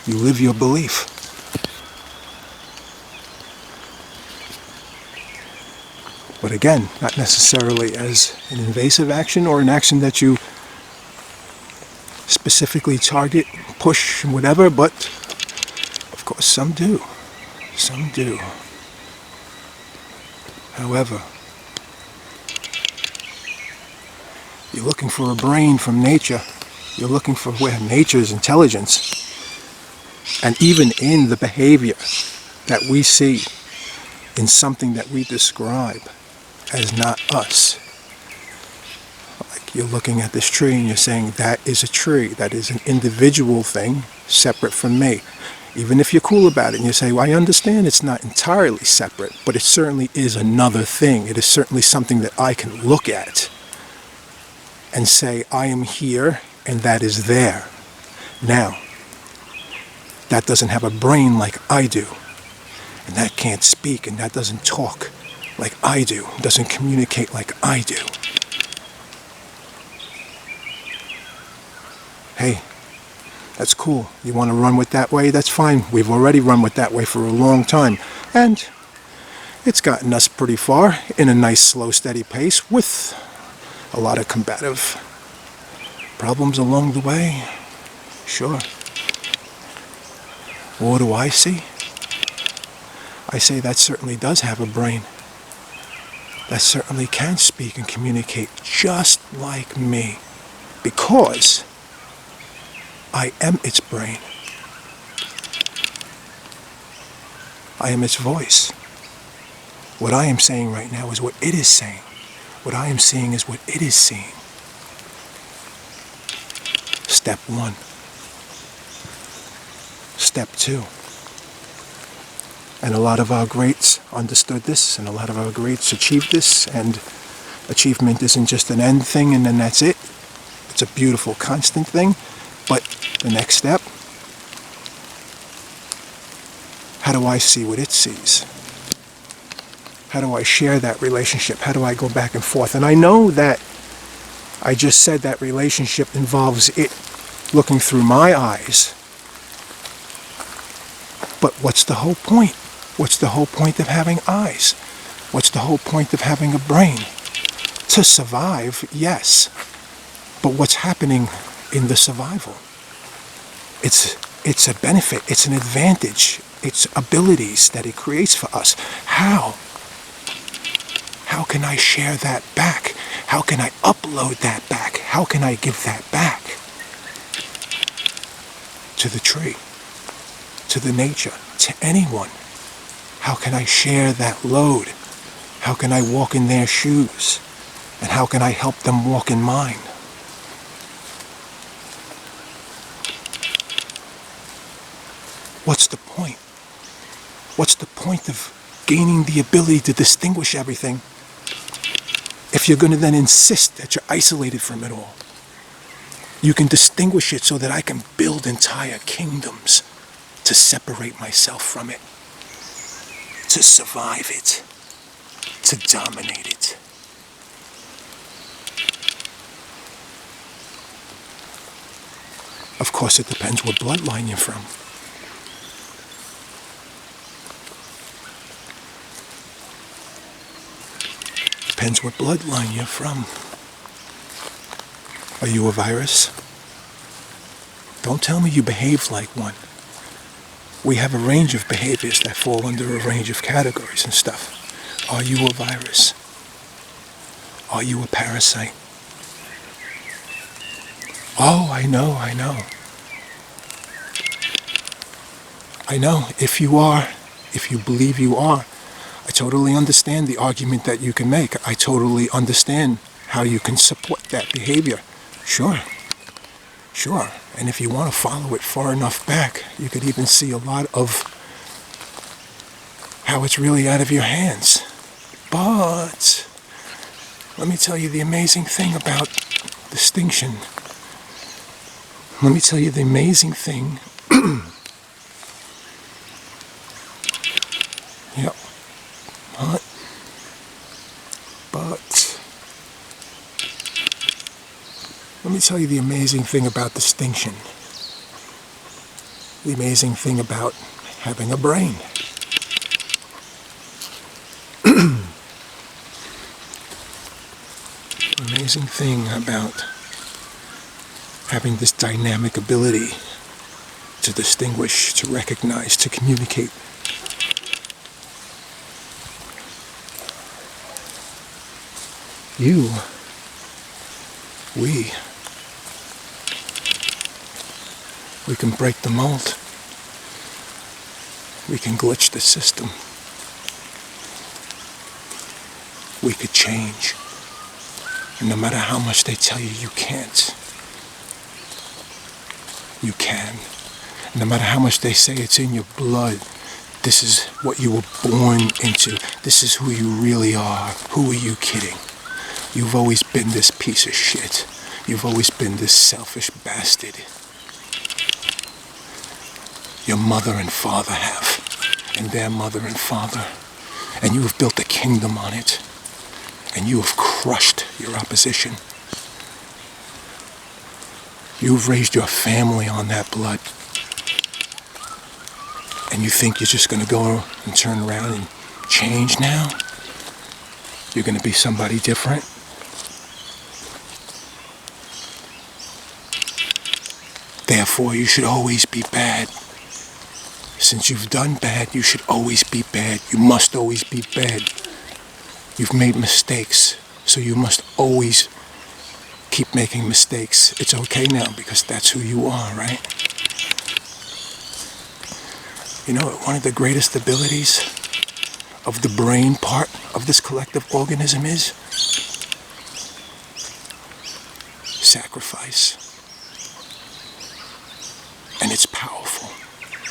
You live your belief. But again, not necessarily as an invasive action or an action that you specifically target, push, whatever, but of course some do. Some do. However, you're looking for a brain from nature. You're looking for where nature's intelligence, and even in the behavior that we see in something that we describe as not us. Like you're looking at this tree and you're saying that is a tree, that is an individual thing separate from me. Even if you're cool about it and you say, well, I understand it's not entirely separate, but it certainly is another thing. It is certainly something that I can look at and say, I am here and that is there. Now, that doesn't have a brain like I do, and that can't speak, and that doesn't talk like I do, doesn't communicate like I do. Hey, that's cool. You want to run with that way? That's fine. We've already run with that way for a long time, and it's gotten us pretty far in a nice, slow, steady pace with a lot of combative problems along the way. Sure. What do I see? I say that certainly does have a brain. That certainly can speak and communicate just like me, because I am its brain. I am its voice. What I am saying right now is what it is saying. What I am seeing is what it is seeing. Step 1. Step 2. And a lot of our greats understood this, and a lot of our greats achieved this, and achievement isn't just an end thing and then that's it. It's a beautiful, constant thing. But the next step, how do I see what it sees? How do I share that relationship? How do I go back and forth? And I know that I just said that relationship involves it looking through my eyes. But what's the whole point? What's the whole point of having eyes? What's the whole point of having a brain? To survive, yes. But what's happening in the survival? It's a benefit, it's an advantage, it's abilities that it creates for us. How? How can I share that back? How can I upload that back? How can I give that back to the tree, to the nature, to anyone? How can I share that load? How can I walk in their shoes? And how can I help them walk in mine? What's the point? What's the point of gaining the ability to distinguish everything if you're going to then insist that you're isolated from it all? You can distinguish it so that I can build entire kingdoms to separate myself from it, to survive it, to dominate it. Of course, it depends what bloodline you're from. Depends what bloodline you're from. Are you a virus? Don't tell me you behave like one. We have a range of behaviors that fall under a range of categories and stuff. Are you a virus? Are you a parasite? Oh, I know. I know. If you are, if you believe you are, I totally understand the argument that you can make. I totally understand how you can support that behavior. Sure. And if you want to follow it far enough back, you could even see a lot of how it's really out of your hands. But let me tell you the amazing thing about distinction. Let me tell you the amazing thing. Yep. But let me tell you the amazing thing about distinction. The amazing thing about having a brain. The amazing thing about having this dynamic ability to distinguish, to recognize, to communicate. You, we can break the mold. We can glitch the system. We could change. And no matter how much they tell you you can't, you can. No matter how much they say it's in your blood, this is what you were born into. This is who you really are. Who are you kidding? You've always been this piece of shit. You've always been this selfish bastard. Your mother and father have, and their mother and father. And you have built a kingdom on it. And you have crushed your opposition. You've raised your family on that blood. And you think you're just going to go and turn around and change now? You're going to be somebody different? Therefore, you should always be bad. Since you've done bad, you should always be bad. You must always be bad. You've made mistakes, so you must always keep making mistakes. It's okay now because that's who you are, right? You know what one of the greatest abilities of the brain part of this collective organism is? Sacrifice. And it's powerful.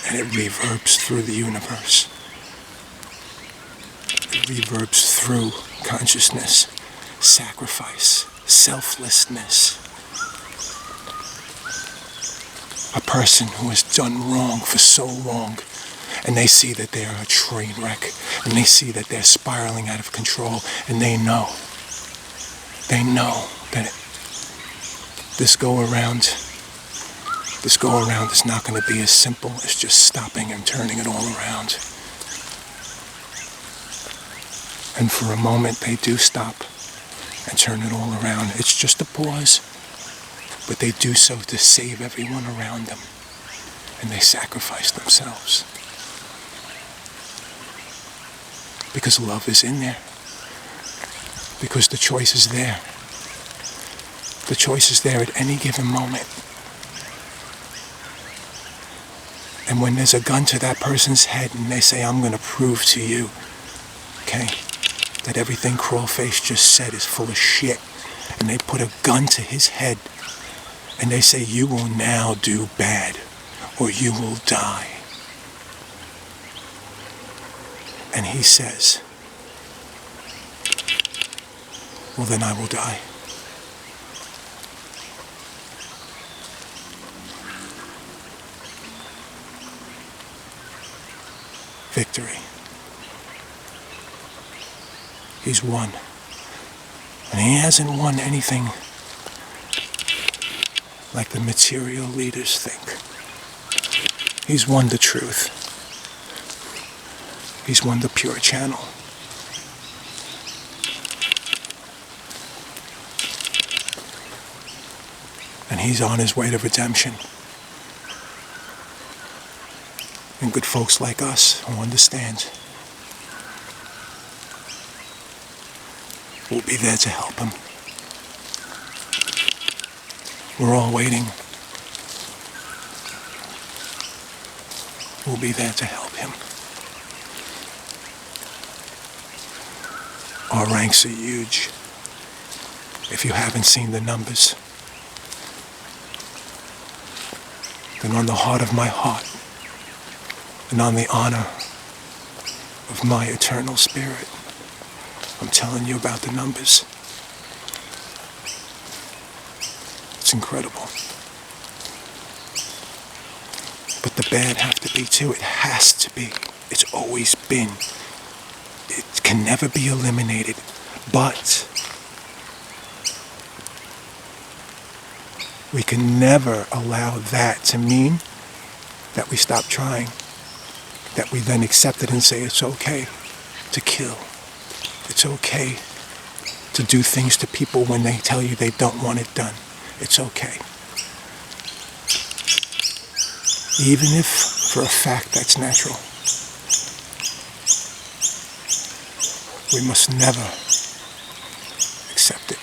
And it reverbs through the universe. It reverbs through consciousness, sacrifice, selflessness. A person who has done wrong for so long, and they see that they are a train wreck, and they see that they're spiraling out of control, and they know that this go around is not going to be as simple as just stopping and turning it all around. And for a moment they do stop and turn it all around. It's just a pause, but they do so to save everyone around them, and they sacrifice themselves. Because love is in there. Because the choice is there. The choice is there at any given moment. And when there's a gun to that person's head and they say, I'm going to prove to you, okay, that everything crawlFace just said is full of shit, and they put a gun to his head and they say, you will now do bad or you will die. And he says, well, then I will die. Victory. He's won. And he hasn't won anything like the material leaders think. He's won the truth. He's won the pure channel. And he's on his way to redemption. And good folks like us who understand will be there to help him. We're all waiting. We'll be there to help him. Our ranks are huge. If you haven't seen the numbers, then on the heart of my heart, and on the honor of my eternal spirit, I'm telling you about the numbers. It's incredible. But the bad have to be too. It has to be. It's always been. It can never be eliminated. But we can never allow that to mean that we stop trying, that we then accept it and say it's okay to kill. It's okay to do things to people when they tell you they don't want it done. It's okay. Even if, for a fact, that's natural. We must never accept it.